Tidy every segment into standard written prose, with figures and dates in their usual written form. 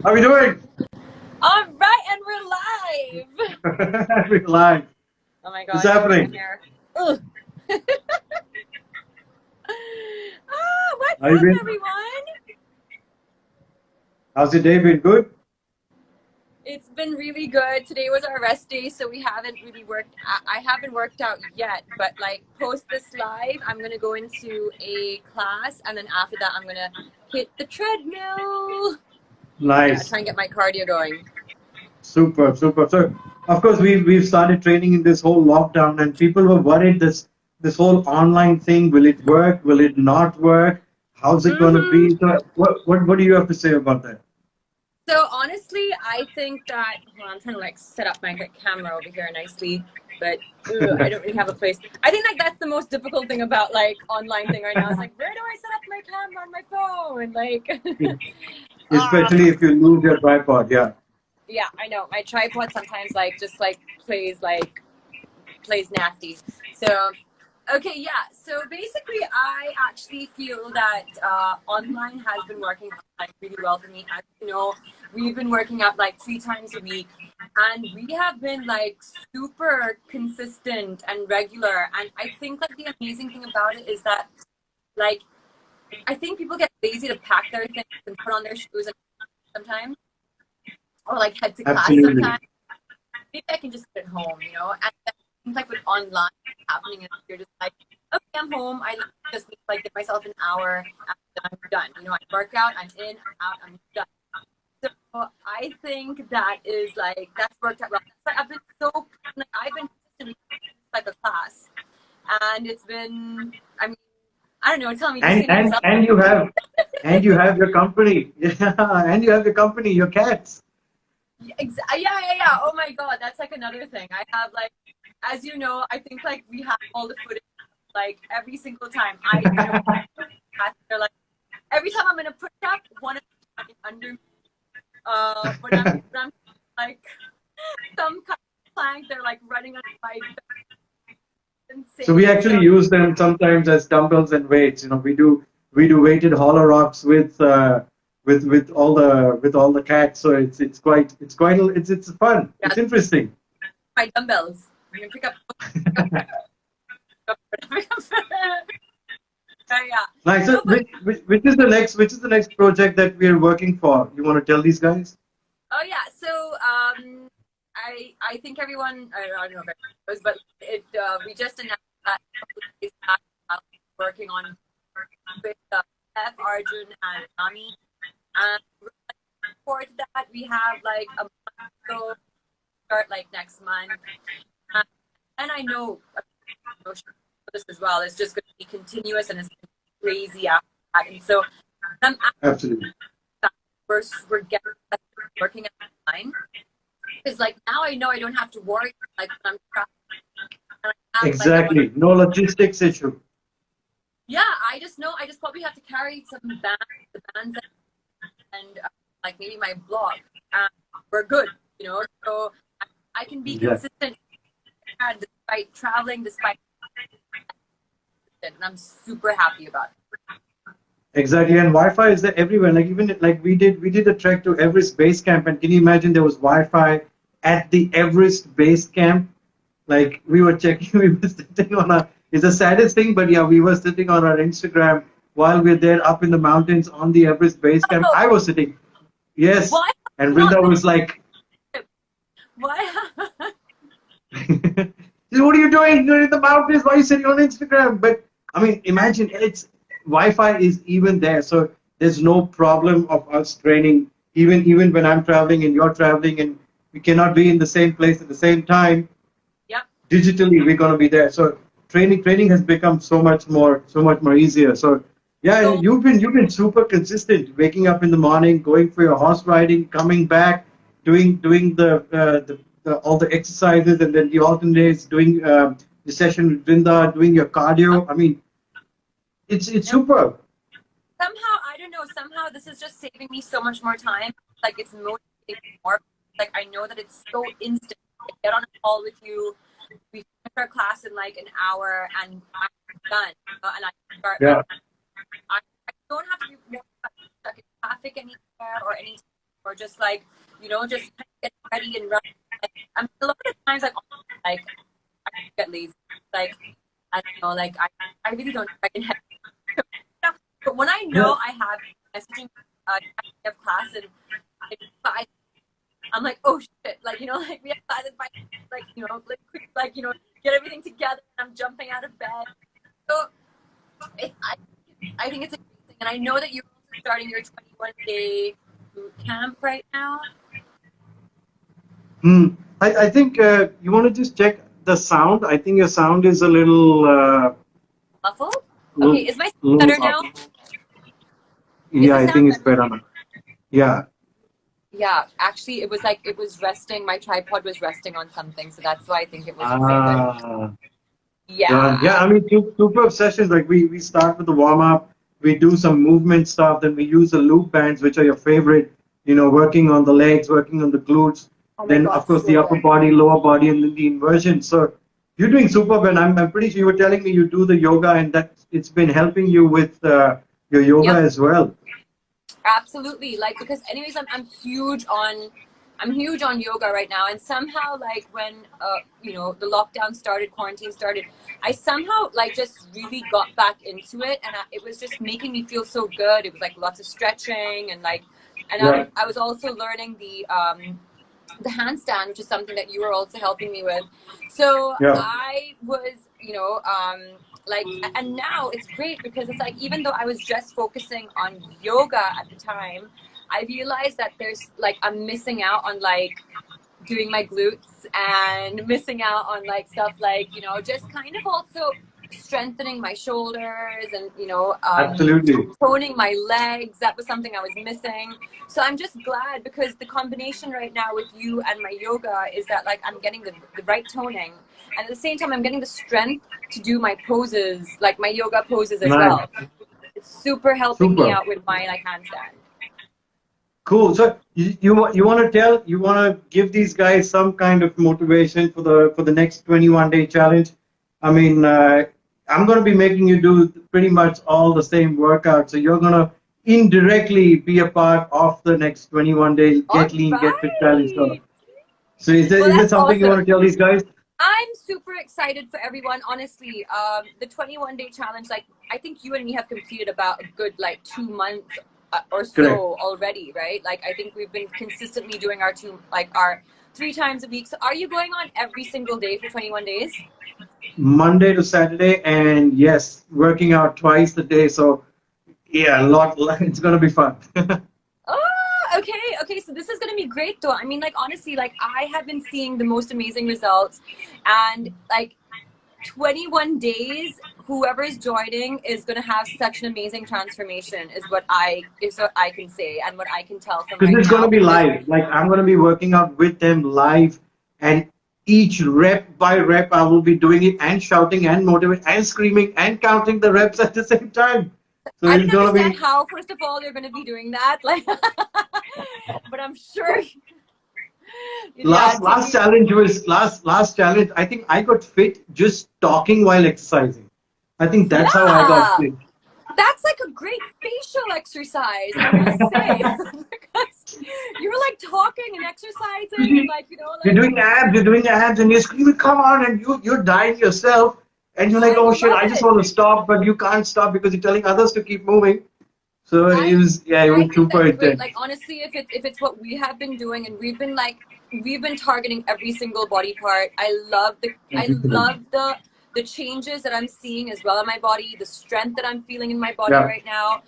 How are we doing? All right, and we're live. We're live. Oh my What's God, my happening? hair. Ugh. What's How you up, been? everyone? How's your day been? Good? It's been really good. Today was our rest day, so we haven't really worked. I haven't worked out yet, but like post this live, I'm gonna go into a class, and then after that, I'm gonna hit the treadmill. Yeah, Nice. try and get my cardio going. Super, super. So, of course, we've started training in this whole lockdown, and people were worried this whole online thing, will it work? Will it not work? How's it going to Mm-hmm. be? So, what do you have to say about that? So honestly, I think that well, I'm trying to like set up my camera over here nicely, but I don't really have a place. I think like that's the most difficult thing about like online thing right now. It's like where do I set up my camera on my phone? Like, Especially uh, if you lose your tripod. Yeah. yeah, I know my tripod sometimes like just like plays nasty. So okay, yeah. So basically, I actually feel that online has been working like really well for me. As you know, we've been working out like 3 times a week, and we have been like super consistent and regular. And I think like the amazing thing about it is that like I think people get lazy to pack their things and put on their shoes and sometimes, or like head to class Absolutely. sometimes. Maybe I can just sit at home, you know. And then, things like with online happening, and you're just like, okay, I'm home. I just need to like give myself an hour, and I'm done. You know, I work out, I'm in, I'm out, I'm done. So I think that is like that's worked out well. That's why I've been so like I've been consistent with this type of class, and it's been. I mean, I don't know. Tell me, just And say me and yourself. and you have and you have your company. Yeah, and you have your company, your cats. Yeah. Oh my God, that's like another thing. I have like, as you know, I think like we have all the footage like every single time. I know they're like every time I'm gonna push up, one of them is under me. When I'm like some kind of plank, they're like running on my back. So we Insane. actually So use them sometimes as dumbbells and weights. We do weighted hollow rocks with all the cats. So it's fun. yeah, It's interesting. my dumbbells. I'm gonna pick up. Yeah. Nice. So No, but which is the next project that we are working for? You want to tell these guys? oh yeah. So I think everyone I don't know if everyone knows, but we just announced that a couple of days back, working on with F, Arjun, and Nami. And we're looking forward to that. We have like a month to go, start like next month. And, and I know this as well. It's just going to be continuous and it's going to be crazy after that. And so I'm actually Absolutely. we're getting working at online. Because like now I know I don't have to worry like when I'm traveling and I have like I want Exactly. No logistics issue. yeah, I just know I just probably have to carry some bands and like maybe my blog. And we're good, you know. So I can be Yeah. consistent despite traveling, despite and I'm super happy about it. Exactly, and Wi-Fi is there everywhere. Like even like we did a trek to Everest Base Camp, and can you imagine there was Wi-Fi at the Everest Base Camp? Like we were checking, we were sitting on our. It's the saddest thing, but yeah, we were sitting on our Instagram while we're there up in the mountains on the Everest Base Camp. Oh, I was sitting, yes, why and not Vrinda the was like, trip? Why? "What are you doing? You're in the mountains. Why are you sitting on Instagram?" But I mean, imagine it's Wi-Fi is even there, so there's no problem of us training. Even when I'm traveling and you're traveling, and we cannot be in the same place at the same time. Yep. Digitally, we're going to be there. So training has become so much more easier. So yeah, So you've been super consistent, waking up in the morning, going for your horse riding, coming back, doing the all the exercises, and then the alternates, doing the session with Vrinda, doing your cardio. I mean, it's no, super. somehow I don't know. Somehow this is just saving me so much more time. Like it's motivating me more. Like I know that it's so instant. I get on a call with you. We finish our class in like an hour, and I'm done. And I start like Yeah, I don't have to be more stuck in traffic anywhere or anything. or just like, just get ready and run. Like, I mean, a lot of times, like I get lazy. Like, I don't know, like I really don't try and have, but when I know I have messaging, I have class and five, I'm like, oh shit, like, like we have class at 5, like, like quick, like, get everything together, and I'm jumping out of bed. So I think it's a great thing, and I know that you're also starting your 21-day boot camp right now. I think you want to just check the sound. I think your sound is a little Muffled? Okay, is my sound better now? Yeah, I think it's better now. Yeah. Yeah, actually, it was resting. My tripod was resting on something, so that's why I think it wasn't so good. Yeah. Yeah, I mean, superb sessions. Like we start with the warm up, we do some movement stuff, then we use the loop bands, which are your favorite. Working on the legs, working on the glutes. Oh my Then God, of course so the upper body, lower body, and then the inversion. So you're doing superb, and I'm pretty sure you were telling me you do the yoga, and that it's been helping you with your yoga as well. Absolutely, like, because anyways, I'm huge on yoga right now, and somehow, like, when the lockdown started, quarantine started, I somehow like just really got back into it, and it was just making me feel so good. It was like lots of stretching, and like, and I was also learning the handstand, which is something that you were also helping me with. So I was, like, and now it's great because it's like, even though I was just focusing on yoga at the time, I realized that there's like, I'm missing out on like doing my glutes and missing out on like stuff like, just kind of also strengthening my shoulders and, Absolutely. toning my legs. That was something I was missing. So I'm just glad, because the combination right now with you and my yoga is that like I'm getting the right toning, and at the same time I'm getting the strength to do my poses, like my yoga poses as well. It's super helping me out with my like handstand. Cool. So you want to give these guys some kind of motivation for the next 21-day challenge. I mean, I'm going to be making you do pretty much all the same workouts, so you're going to indirectly be a part of the next 21-day Get Lean, Get Fit challenge. So is there something awesome you want to tell these guys? I'm super excited for everyone, honestly. The 21-day challenge, like, I think you and me have completed about a good like 2 months or so already, right? Like, I think we've been consistently doing our 3 times a week. So are you going on every single day for 21 days? Monday to Saturday, and yes, working out twice a day. So yeah, a lot. It's gonna be fun. Oh, okay. So this is gonna be great, though. I mean, like, honestly, like, I have been seeing the most amazing results, and like 21 days, whoever is joining is going to have such an amazing transformation, is what I can say and what I can tell from right now. It's going to be live. Like, I'm going to be working out with them live, and each rep by rep, I will be doing it and shouting and motivating and screaming and counting the reps at the same time. So I don't understand how, first of all, you're going to be doing that, like, but I'm sure. Last challenge. I think I got fit just talking while exercising. I think that's how I got fit. That's like a great facial exercise, I must say, because you're like talking and exercising, and like, like, you're doing abs, and you're screaming, "Come on!" and you're dying yourself, and you're like, "Oh shit, I just want to stop," but you can't stop because you're telling others to keep moving. So it was super intense. Like, honestly, if it's what we have been doing, and we've been targeting every single body part. I love the changes that I'm seeing as well in my body, the strength that I'm feeling in my body right now.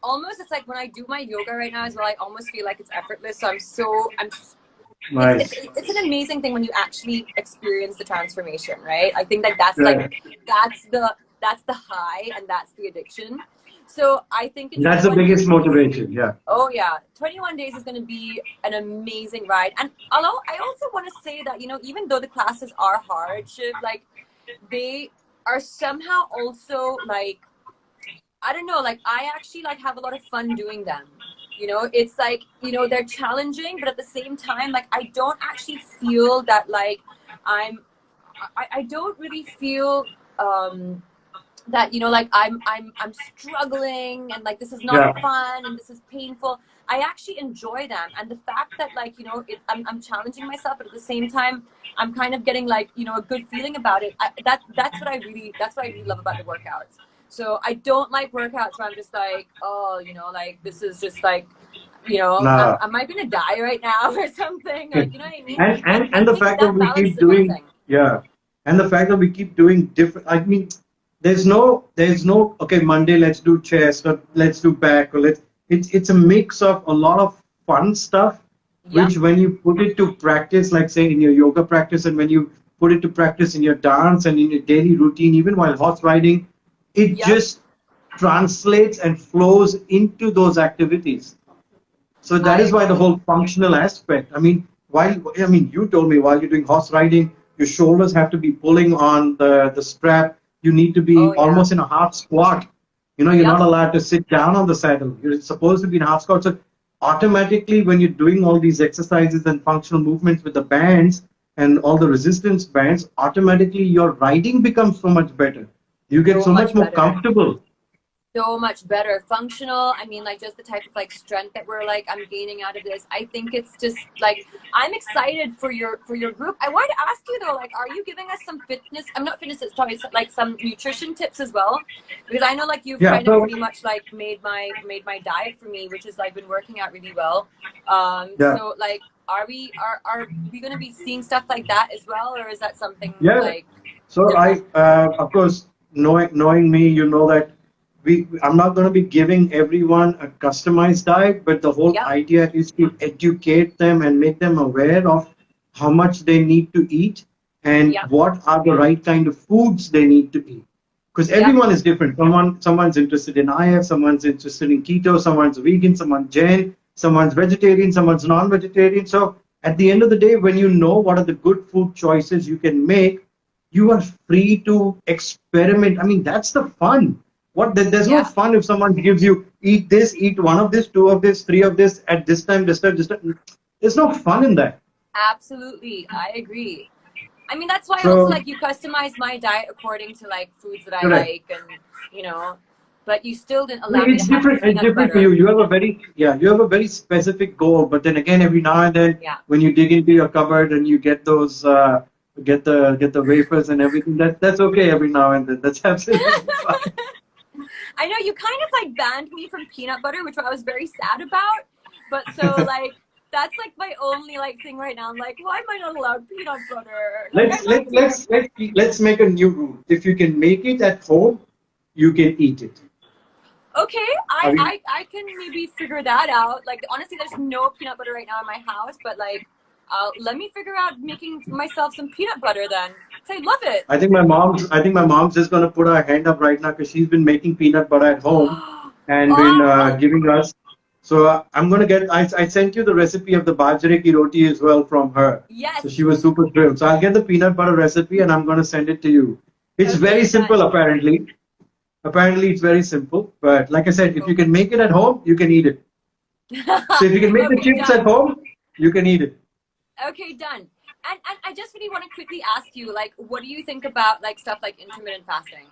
Almost, it's like when I do my yoga right now as well, I almost feel like it's effortless. So nice. It's an amazing thing when you actually experience the transformation, right? I think that's the high, and that's the addiction. So I think that's the biggest motivation. Yeah. Oh yeah, 21 days is going to be an amazing ride. And I also want to say that, even though the classes are hard, Shiv, like, they are somehow also like, I don't know, like, I actually like have a lot of fun doing them. It's like, they're challenging, but at the same time, like, I don't actually feel that like I don't really feel that, like, I'm struggling, and like, this is not fun, and this is painful. I actually enjoy them. And the fact that like, you know, I'm challenging myself, but at the same time, I'm kind of getting like, you know, a good feeling about it. That's what I really love about the workouts. So I don't like workouts where I'm just like, oh, you know, like this is just like, you know, Nah. am I gonna die right now or something? Like, you know what I mean? and I, and I and the think fact that that we balance is keep a good doing, thing. yeah, and the fact that we keep doing different, I mean, there's no okay, Monday let's do chest, or let's do back, or it's a mix of a lot of fun stuff, Yep. which when you put it to practice, like say in your yoga practice, and when you put it to practice in your dance and in your daily routine, even while horse riding, it Yep. just translates and flows into those activities. So that I is why the agree. whole functional aspect. You told me while you're doing horse riding, your shoulders have to be pulling on the strap. You need to Oh be yeah. almost in a half squat. You know, you're Yep. not allowed to sit down on the saddle. You're supposed to be in half squat. So automatically, when you're doing all these exercises and functional movements with the bands and all the resistance bands, automatically your riding becomes so much better. You get So so much much more better. comfortable. So much better. Functional. I mean, like just the type of like strength that we're like I'm gaining out of this. I think it's just like I'm excited for your group. I wanted to ask you though, like, are you giving us some fitness? I'm not fitness. It's probably like some nutrition tips as well, because I know like you've Yeah. kind of So pretty much like made my diet for me, which is like been working out really well. yeah. So like, are we gonna be seeing stuff like that as well, or is that something Yeah. like So different? of course, knowing me, you know that I'm not going to be giving everyone a customized diet, but the whole Yep. idea is to educate them and make them aware of how much they need to eat and Yep. what are the right kind of foods they need to eat. Because Yep. everyone is different. Someone's interested in IF, someone's interested in keto, someone's vegan, someone's Jain, someone's vegetarian, someone's non-vegetarian. So at the end of the day, when you know what are the good food choices you can make, you are free to experiment. I mean, that's the fun. There's no Yeah. fun if someone gives you eat this, eat one of this, two of this, three of this at this time, this time, this time. There's no fun in that. Absolutely. I agree. I mean, that's why also So like you customize my diet according to like foods that I correct. like, and you know, but you still didn't I mean, allow me to it's have different. It's peanut different for butter. you. You have a very specific goal. But then again, every now and then, Yeah. when you dig into your cupboard and you get those, get the wafers and everything, that's okay. Every now and then, that's absolutely fine. I know you kind of like banned me from peanut butter, which I was very sad about. But so like that's like my only like thing right now. I'm like, why am I not allowed peanut butter? Like I Let's love let peanut let's let's let's make a new rule. If you can make it at home, you can eat it. Okay, I mean, I can maybe figure that out. Like honestly, there's no peanut butter right now in my house, but like, let me figure out making myself some peanut butter then. 'Cause I love it. I think my mom's just gonna put her hand up right now because she's been making peanut butter at home and been Oh giving us. So I'm gonna get. I sent you the recipe of the bajre ki roti as well from her. yes. So she was super thrilled. So I'll get the peanut butter recipe and I'm gonna send it to you. It's very Okay, simple done. apparently. Apparently it's very simple. But like I said, if you can Okay. make it at home, you can eat it. So if you can make the Okay, chips at done. home, you can eat it. Okay, done. And I just really want to quickly ask you, like, what do you think about like stuff like intermittent fasting?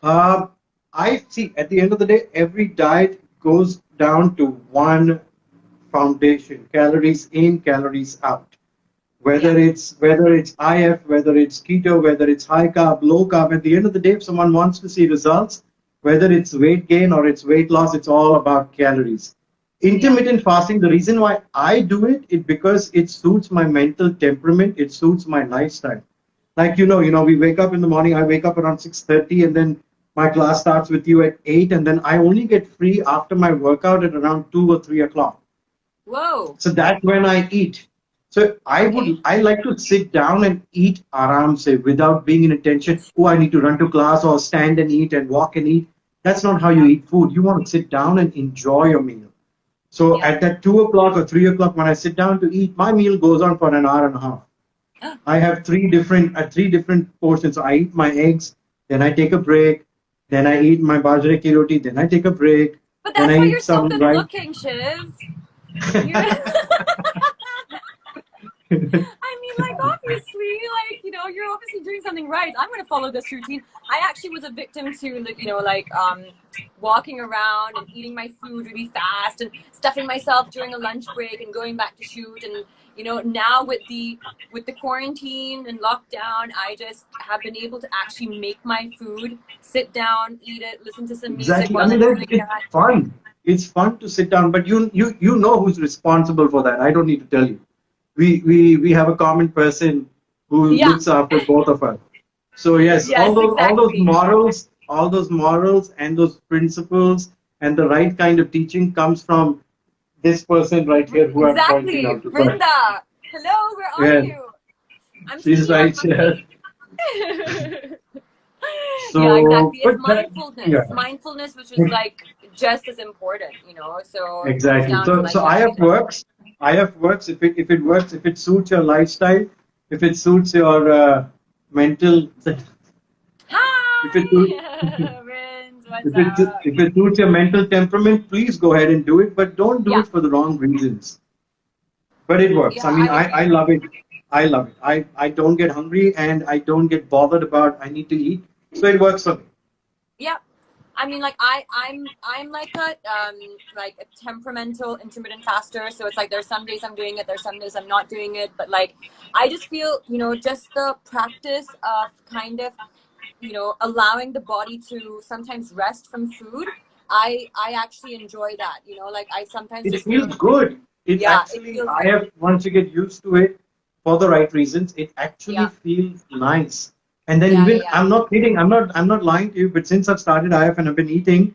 Uh, I see at the end of the day, every diet goes down to one foundation: calories in, calories out. Yeah. Whether it's IF, whether it's keto, whether it's high carb, low carb. At the end of the day, if someone wants to see results, whether it's weight gain or it's weight loss, it's all about calories. Yeah. Intermittent fasting, the reason why I do it is because it suits my mental temperament, it suits my lifestyle. Like we wake up in the morning, I wake up around 6:30 and then my class starts with you at 8 and then I only get free after my workout at around 2 or 3 o'clock. Whoa. So that's when I eat. So Okay. I like to sit down and eat aram say without being in a tension. Oh, I need to run to class or stand and eat and walk and eat. That's not how you Yep. eat food. You want to sit down and enjoy your meal. So Yep. at that 2 o'clock or 3 o'clock when I sit down to eat, my meal goes on for an hour and a half. I have three different portions. So I eat my eggs, then I take a break, then I eat my bajra ki roti, then I take a break, But then that's I why eat you're so some good rice. looking, Shiv. You're I mean, like, obviously, like, you know, you're obviously doing something right. I'm going to follow this routine. I actually was a victim to, like, you know, like, walking around and eating my food really fast and stuffing myself during a lunch break and going back to shoot. And now with the quarantine and lockdown, I just have been able to actually make my food, sit down, eat it, listen to some music Exactly. I while mean, I'm doing it's that. fun. It's fun to sit down, but you know who's responsible for that. I don't need to tell you. We have a common person who Yeah. looks after both of us. So yes, Yes, exactly. all those morals and those principles and the right kind of teaching comes from this person right here who I'm pointing Exactly. out to. But Brinda. Hello, where are yeah, you? I'm seeing she's you on right my here. Yeah, So, exactly. It's but that, mindfulness. yeah, Mindfulness, which is like just as important. So it comes exactly. down to like So I have everything. works. I have works. If it works, if it suits your lifestyle, if it suits your mental, if it suits Hi, Rins, what's up? if it suits your mental temperament, please go ahead and do it. But don't do Yeah, it for the wrong reasons. But it works. yeah, I mean, I I agree. love it. I love it. I don't get hungry and I don't get bothered about I need to eat. So it works for me. Yeah, I mean, like I'm like a temperamental intermittent faster. So it's like there's some days I'm doing it, there's some days I'm not doing it. But like I just feel just the practice of kind of allowing the body to sometimes rest from food. I actually enjoy that. Like I sometimes It just feel feels good. It yeah, it actually, feels I good. have, once you get used to it for the right reasons, it actually Yeah, feels nice. And then yeah, yeah, even, yeah. I'm not kidding, I'm not lying to you, but since I've started IF and I've been eating,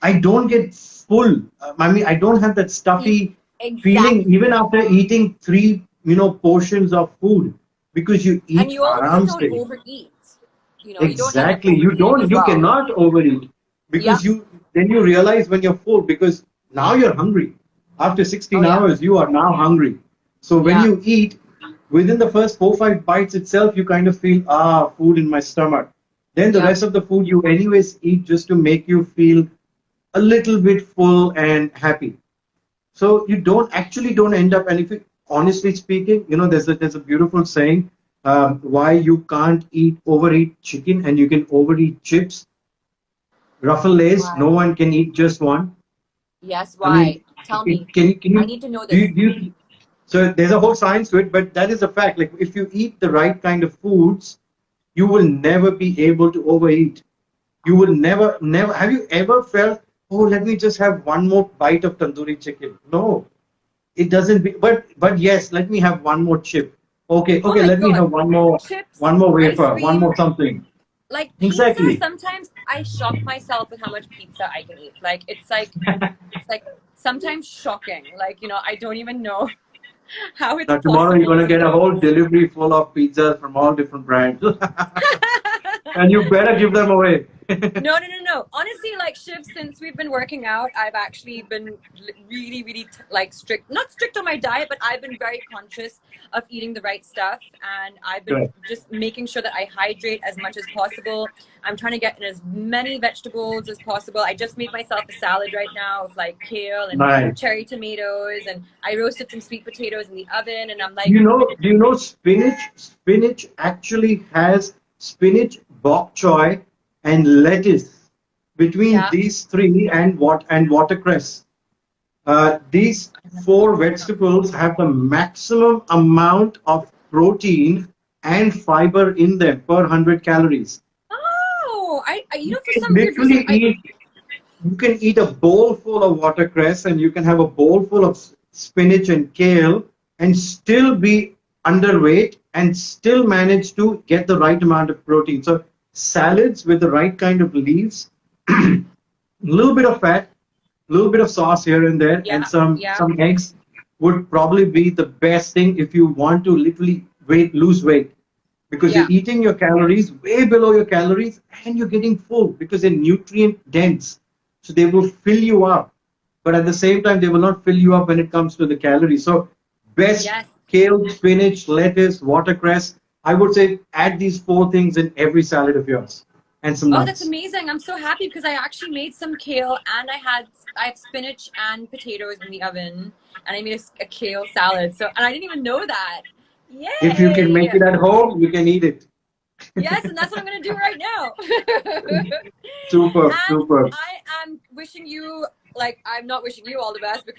I don't get full. I mean, I don't have that E- stuffy feeling exactly. even after eating three, portions of food because you And eat you also aram don't se. overeat. You don't end up Exactly. overeating as You well. cannot overeat Yeah. because then you realize when you're full because now you're hungry. After Oh 16 yeah. hours, you are now hungry. So when Yeah. you eat, within the first 4 5 bites itself, you kind of feel, food in my stomach. Then the Yeah. rest of the food you anyways eat just to make you feel a little bit full and happy. So you don't end up, and if you, honestly speaking, there's a beautiful saying, why you can't overeat chicken and you can overeat chips. Ruffle Lays, no Why? one can eat just one. Yes. I Why? mean, Tell me. can I you, need to know this. so there's a whole science to it, but that is a fact. Like if you eat the right kind of foods, you will never be able to overeat. You will never. Have you ever felt, oh, let me just have one more bite of tandoori chicken? No, it doesn't be, but yes, let me have one more chip. Oh Okay, my let me God. have Chips, one more ice wafer, one cream, more something. like pizza. Exactly. Sometimes I shock myself with how much pizza I can eat. Like it's like sometimes shocking. Like I don't even know how it's Now tomorrow you're possible gonna get a whole sometimes. delivery full of pizzas from all different brands, and you better give them away. No, no, no, no. Honestly, like Shiv, since we've been working out, I've actually been really, really like strict, not strict on my diet, but I've been very conscious of eating the right stuff. And I've been Good. just making sure that I hydrate as much as possible. I'm trying to get in as many vegetables as possible. I just made myself a salad right now of like kale and Nice. cherry tomatoes. And I roasted some sweet potatoes in the oven. And I'm like, Do you know spinach? Spinach actually has spinach, bok choy, and lettuce. Between yeah, these three and watercress, these four vegetables have the maximum amount of protein and fiber in them per 100 calories. oh, You for can some weird reason, you can eat a bowl full of watercress and you can have a bowl full of spinach and kale and still be underweight and still manage to get the right amount of protein. So salads with the right kind of leaves, a little bit of fat, a little bit of sauce here and there, and yeah, yeah, some eggs would probably be the best thing if you want to literally lose weight because yeah. you're eating your calories way below your calories and you're getting full because they're nutrient dense. So they will fill you up, but at the same time, they will not fill you up when it comes to the calories. So, best Yes. kale, spinach, lettuce, watercress. I would say add these four things in every salad of yours and some Oh, that's nuts. amazing. I'm so happy because I actually made some kale and I have spinach and potatoes in the oven and I made a kale salad. So, and I didn't even know that. If you can make Yay. it at home, you can eat it. Yes, and that's what I'm gonna do right now. Super, And super. I am wishing you, like, I'm not wishing you all the best because